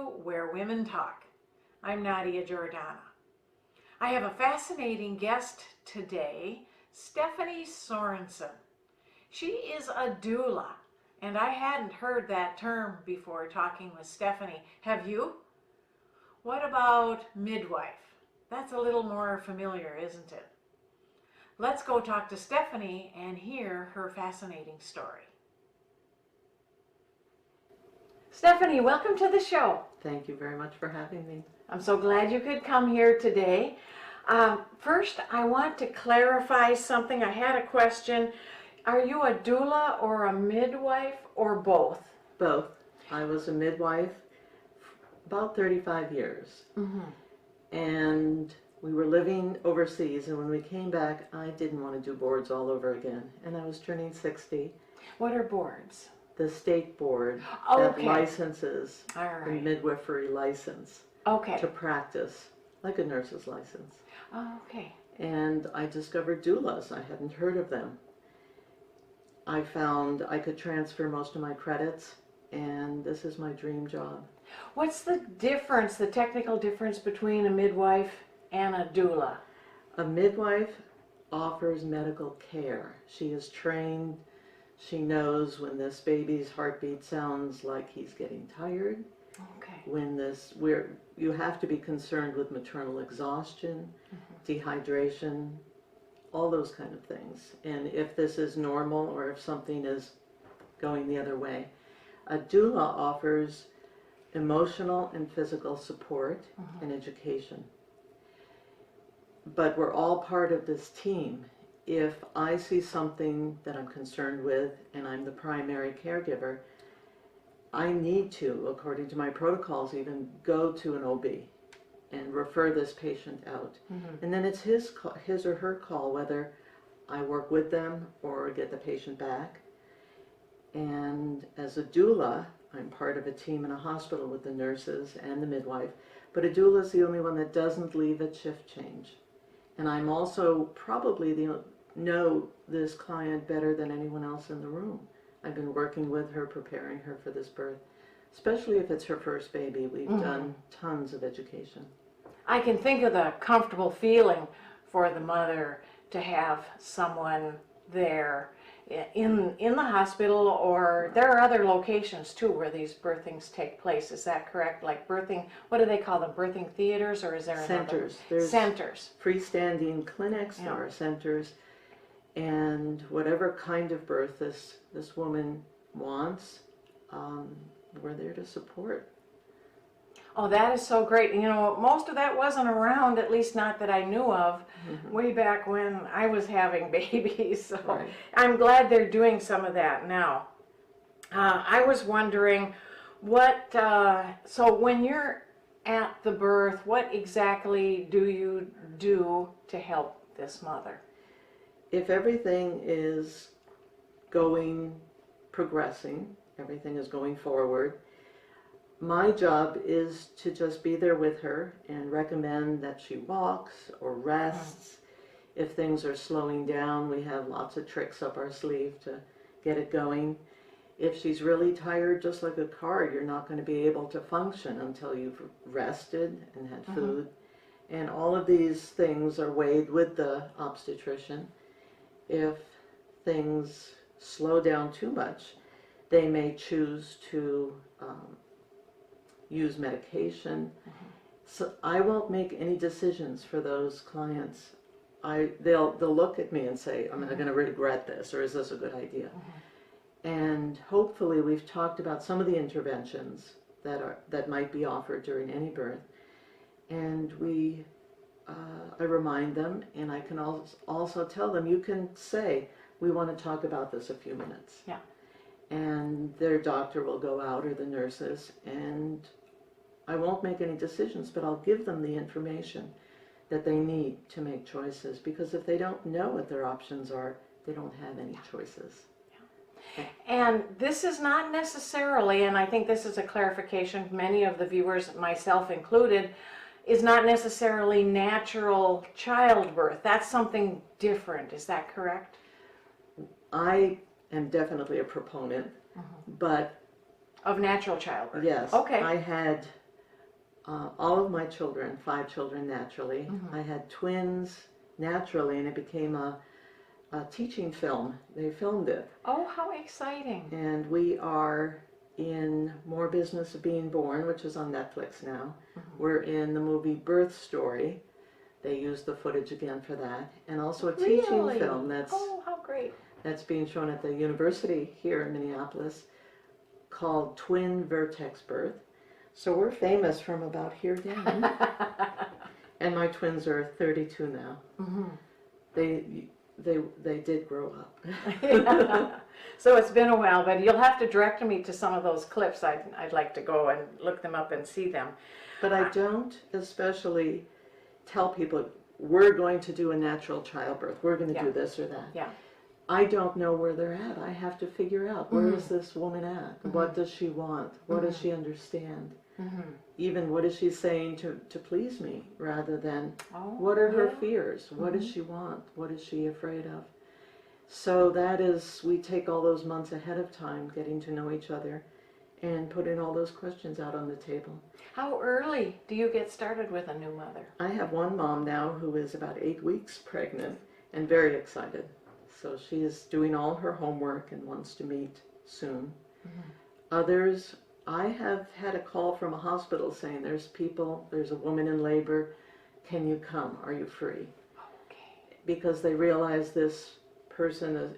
Where Women Talk. I'm Nadia Giordana. I have a fascinating guest today, Stephanie Sorensen. She is a doula, and I hadn't heard that term before talking with Stephanie. Have you? What about midwife? That's a little more familiar, isn't it? Let's go talk to Stephanie and hear her fascinating story. Stephanie, welcome to the show. Thank you very much for having me. I'm so glad you could come here today. First, I want to clarify something. I had a question. Are you a doula or a midwife or both? Both. I was a midwife about 35 years. And we were living overseas, and when we came back, I didn't want to do boards all over again. And I was turning 60. What are boards? The state board Okay. that licenses All right. the midwifery license Okay. to practice, like a nurse's license. Oh, okay. And I discovered doulas. I hadn't heard of them. I found I could transfer most of my credits, and this is my dream job. What's the difference, the technical difference between a midwife and a doula? A midwife offers medical care. She is trained. She knows when this baby's heartbeat sounds like he's getting tired. Okay. You have to be concerned with maternal exhaustion, dehydration, all those kind of things. And if this is normal or if something is going the other way. A doula offers emotional and physical support and education. But we're all part of this team. If I see something that I'm concerned with and I'm the primary caregiver, I need to, according to my protocols, even go to an OB and refer this patient out. And then it's his or her call whether I work with them or get the patient back. And as a doula, I'm part of a team in a hospital with the nurses and the midwife, but a doula is the only one that doesn't leave at shift change. And I'm also probably know this client better than anyone else in the room. I've been working with her, preparing her for this birth, especially if it's her first baby. We've done tons of education. I can think of the comfortable feeling for the mother to have someone there in the hospital, or there are other locations too where these birthings take place. Is that correct? Like birthing, what do they call them? Birthing theaters, or is there another? Centers. There's centers. Freestanding clinics, there are centers, and whatever kind of birth this woman wants, we're there to support. Oh, that is so great. You know, most of that wasn't around, at least not that I knew of, way back when I was having babies. So Right. I'm glad they're doing some of that now. I was wondering so when you're at the birth, what exactly do you do to help this mother? If everything is progressing, everything is going forward, my job is to just be there with her and recommend that she walks or rests. If things are slowing down, we have lots of tricks up our sleeve to get it going. If she's really tired, just like a car, you're not going to be able to function until you've rested and had food. And all of these things are weighed with the obstetrician. If things slow down too much, they may choose to use medication. So I won't make any decisions for those clients. They'll look at me and say, "Am I going to regret this, or is this a good idea?" And hopefully we've talked about some of the interventions that might be offered during any birth, and I remind them, and I can also tell them, you can say, "We want to talk about this a few minutes." Yeah. And their doctor will go out, or the nurses, and I won't make any decisions, but I'll give them the information that they need to make choices, because if they don't know what their options are, they don't have any choices. And this is not necessarily, and I think this is a clarification, many of the viewers, myself included, is not necessarily natural childbirth. That's something different. Is that correct? I am definitely a proponent, but of natural childbirth. yes, Okay. I had all of my children, 5 children naturally. I had twins naturally, and it became a teaching film. They filmed it. Oh, how exciting. And we are in More Business of Being Born, which is on Netflix now. We're in the movie Birth Story. They used the footage again for that. And also a teaching film that's, oh, how great. that's being shown at the university here in Minneapolis called Twin Vertex Birth. So we're famous from about here down. And my twins are 32 now. They did grow up. Yeah. So it's been a while, but you'll have to direct me to some of those clips. I'd like to go and look them up and see them. But I don't especially tell people, we're going to do a natural childbirth. We're going to do this or that. Yeah. I don't know where they're at. I have to figure out, where is this woman at? What does she want? What does she understand? Even what is she saying to please me, rather than what are her fears? What does she want? What is she afraid of? So that is, we take all those months ahead of time, getting to know each other and putting all those questions out on the table. How early do you get started with a new mother? I have one mom now who is about 8 weeks pregnant and very excited. So she is doing all her homework and wants to meet soon. Others, I have had a call from a hospital saying, there's a woman in labor, can you come? Are you free? Okay. Because they realize this person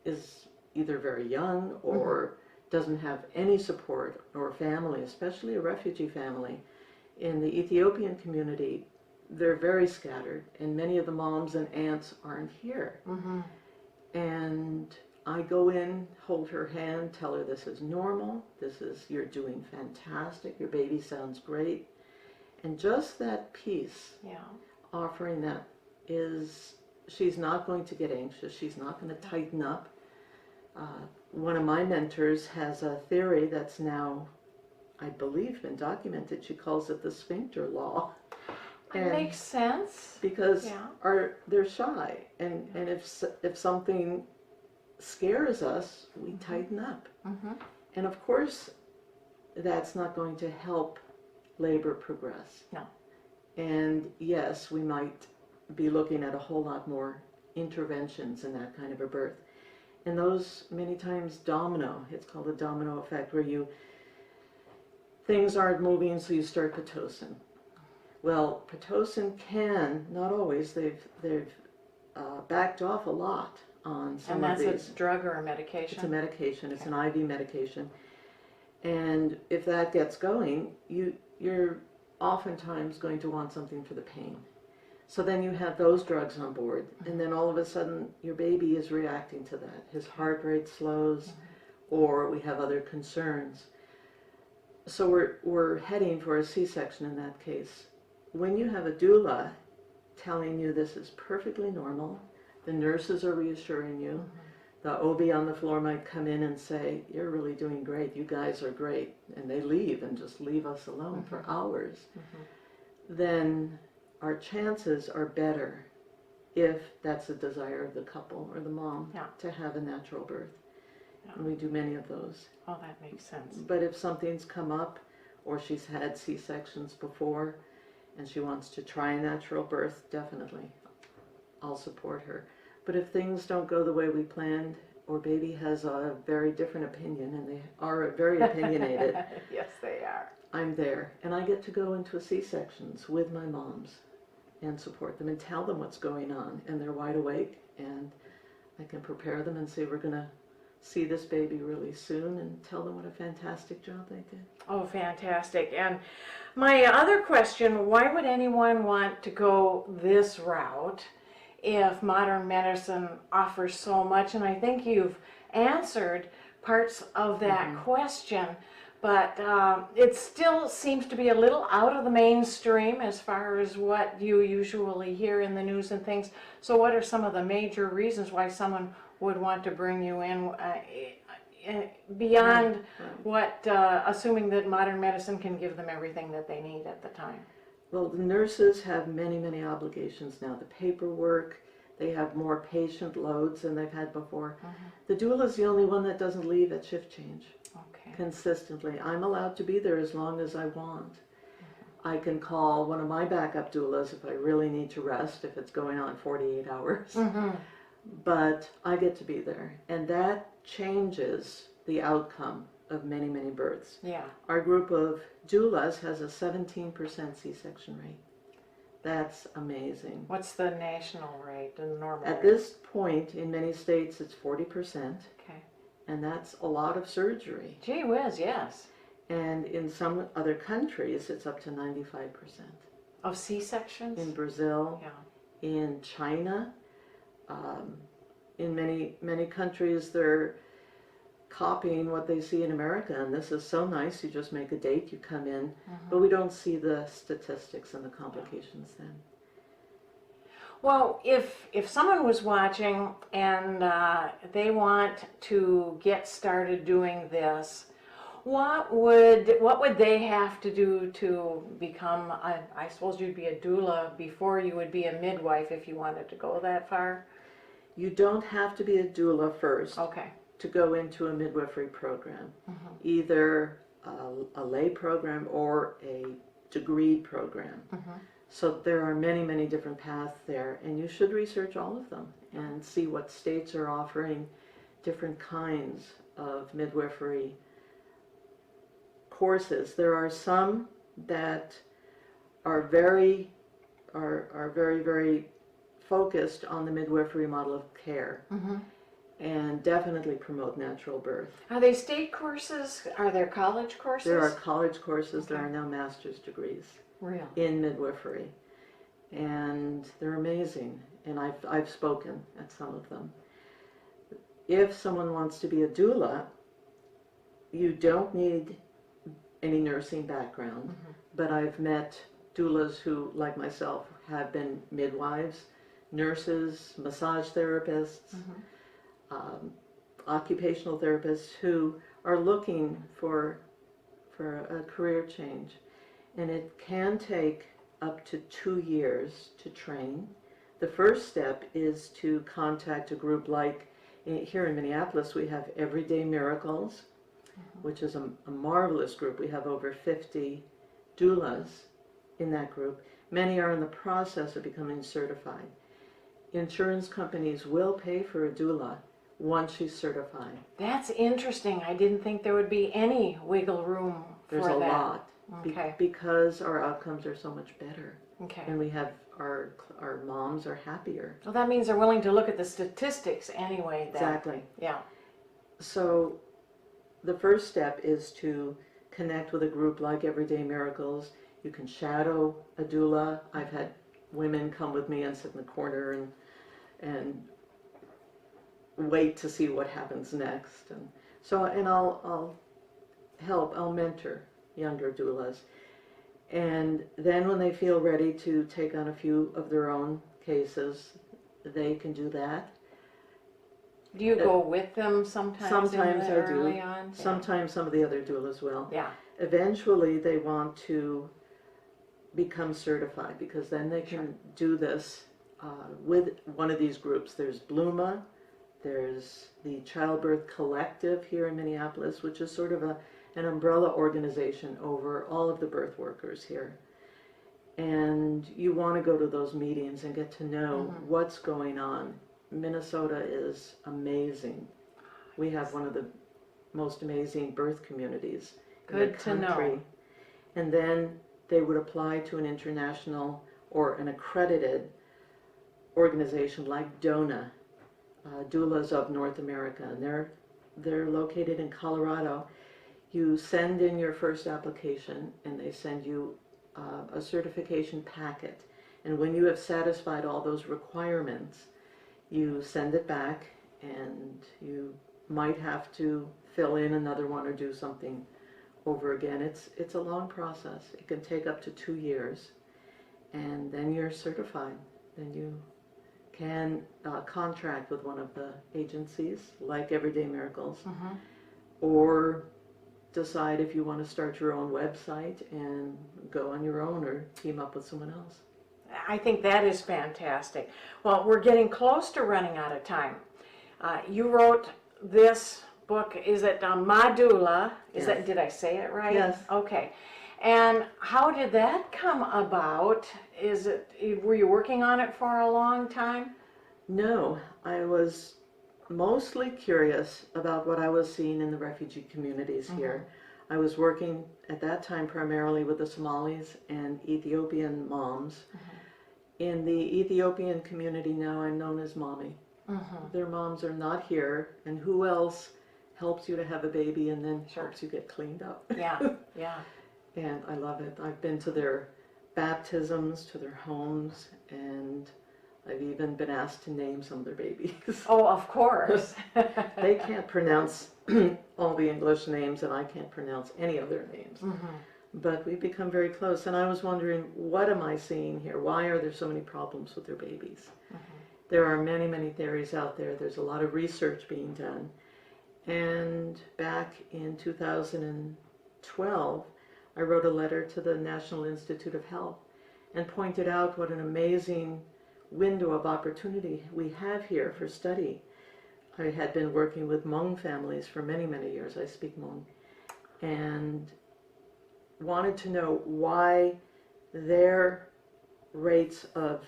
is either very young or doesn't have any support or family, especially a refugee family. In the Ethiopian community, they're very scattered, and many of the moms and aunts aren't here. And I go in, hold her hand, tell her this is normal, you're doing fantastic, your baby sounds great. And just that piece, offering that is, she's not going to get anxious, she's not going to tighten up. One of my mentors has a theory that's now, I believe, been documented. She calls it the sphincter law. It makes sense. Because they're shy, and if something scares us, we tighten up. And of course, that's not going to help labor progress. No. And yes, we might be looking at a whole lot more interventions in that kind of a birth. And those many times domino, it's called a domino effect, where things aren't moving, so you start Pitocin. Well, Pitocin can, not always, they've backed off a lot on some of these. And that's a drug or a medication? It's a medication, it's an IV medication. And if that gets going, you're oftentimes going to want something for the pain. So then you have those drugs on board, and then all of a sudden your baby is reacting to that. His heart rate slows, or we have other concerns. So we're heading for a C-section in that case. When you have a doula telling you this is perfectly normal, the nurses are reassuring you, the OB on the floor might come in and say, you're really doing great, you guys are great, and they leave and just leave us alone for hours, then our chances are better if that's a desire of the couple or the mom to have a natural birth. And we do many of those. Oh, that makes sense. But if something's come up, or she's had C-sections before, and she wants to try a natural birth, definitely, I'll support her. But if things don't go the way we planned, or baby has a very different opinion, and they are very opinionated. Yes, they are. I'm there, and I get to go into C-sections with my moms and support them and tell them what's going on, and they're wide awake, and I can prepare them and say, we're going to see this baby really soon, and tell them what a fantastic job they did. Oh, fantastic. And my other question, why would anyone want to go this route if modern medicine offers so much? And I think you've answered parts of that question, but it still seems to be a little out of the mainstream as far as what you usually hear in the news and things. So what are some of the major reasons why someone would want to bring you in beyond what, assuming that modern medicine can give them everything that they need at the time? Well, the nurses have many, many obligations now. The paperwork, they have more patient loads than they've had before. The doula is the only one that doesn't leave at shift change consistently. I'm allowed to be there as long as I want. I can call one of my backup doulas if I really need to rest, if it's going on 48 hours. Mm-hmm. But I get to be there, and that changes the outcome of many, many births. Yeah. Our group of doulas has a 17% C-section rate. That's amazing. What's the national rate and normal At rate? this point, in many states, it's 40%, Okay. and that's a lot of surgery. Gee whiz, yes. And in some other countries, it's up to 95%. Of C-sections? In Brazil, Yeah. in China, in many countries, they're copying what they see in America, and this is so nice. You just make a date, you come in, but we don't see the statistics and the complications then. Well, if someone was watching and they want to get started doing this, what would they have to do to become, I suppose you'd be a doula before you would be a midwife if you wanted to go that far? You don't have to be a doula first Okay. to go into a midwifery program, either a lay program or a degree program. So there are many, many different paths there, and you should research all of them and see what states are offering different kinds of midwifery courses. There are some that are very, very focused on the midwifery model of care and definitely promote natural birth. Are they state courses? Are there college courses? There are college courses. Okay. There are now master's degrees Really? in midwifery, and they're amazing, and I've spoken at some of them. If someone wants to be a doula, you don't need any nursing background, but I've met doulas who, like myself, have been midwives, nurses, massage therapists, occupational therapists who are looking for a career change. And it can take up to 2 years to train. The first step is to contact a group like, here in Minneapolis, we have Everyday Miracles, which is a marvelous group. We have over 50 doulas in that group. Many are in the process of becoming certified. Insurance companies will pay for a doula once she's certified. That's interesting. I didn't think there would be any wiggle room There's for a that. lot. Okay. Because our outcomes are so much better. Okay. And we have our moms are happier. Well, that means they're willing to look at the statistics anyway. Then. Exactly. Yeah. So the first step is to connect with a group like Everyday Miracles. You can shadow a doula. I've had women come with me and sit in the corner and wait to see what happens next. And so, and I'll mentor younger doulas. And then when they feel ready to take on a few of their own cases, they can do that. Do you go with them sometimes? Sometimes I do. Early on? Sometimes some of the other doulas will. Yeah. Eventually they want to become certified, because then they can do this with one of these groups. There's Bluma, there's the Childbirth Collective here in Minneapolis, which is sort of an umbrella organization over all of the birth workers here. And you want to go to those meetings and get to know what's going on. Minnesota is amazing. We have one of the most amazing birth communities in the country. Good to know. And then they would apply to an international or an accredited organization like DONA, Doulas of North America, and they're located in Colorado. You send in your first application, and they send you a certification packet. And when you have satisfied all those requirements, you send it back, and you might have to fill in another one or do something over again. It's a long process. It can take up to 2 years, and then you're certified. Then you can contract with one of the agencies like Everyday Miracles, or decide if you want to start your own website and go on your own, or team up with someone else. I think that is fantastic. Well, we're getting close to running out of time. You wrote this book, is it My Doula? Yes. Did I say it right? Yes. Okay. And how did that come about? Were you working on it for a long time? No, I was mostly curious about what I was seeing in the refugee communities here. I was working at that time primarily with the Somalis and Ethiopian moms. In the Ethiopian community now, I'm known as mommy. Their moms are not here, and who else helps you to have a baby and then helps you get cleaned up? Yeah, yeah. And I love it. I've been to their baptisms, to their homes, and I've even been asked to name some of their babies. Oh, of course. They can't pronounce all the English names, and I can't pronounce any of their names. But we've become very close, and I was wondering, what am I seeing here? Why are there so many problems with their babies? There are many, many theories out there. There's a lot of research being done. And back in 2012, I wrote a letter to the National Institute of Health and pointed out what an amazing window of opportunity we have here for study. I had been working with Hmong families for many, many years. I speak Hmong. And wanted to know why their rates of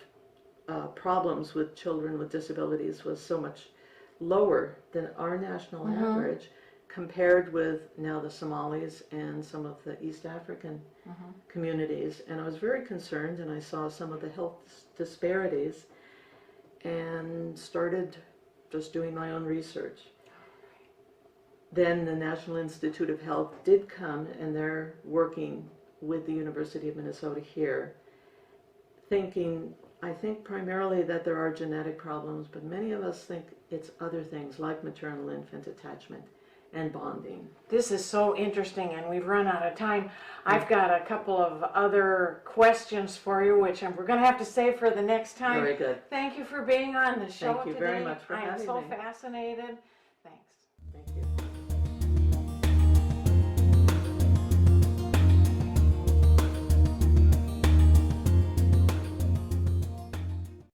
problems with children with disabilities was so much lower than our national average, compared with now the Somalis and some of the East African communities. And I was very concerned, and I saw some of the health disparities and started just doing my own research. Then the National Institute of Health did come, and they're working with the University of Minnesota here, thinking, I think primarily that there are genetic problems, but many of us think it's other things like maternal-infant attachment and bonding. This is so interesting, and we've run out of time. I've got a couple of other questions for you, which we're going to have to save for the next time. Very good. Thank you for being on the show today. Thank you very much for having me. I am so fascinated. Thanks. Thank you.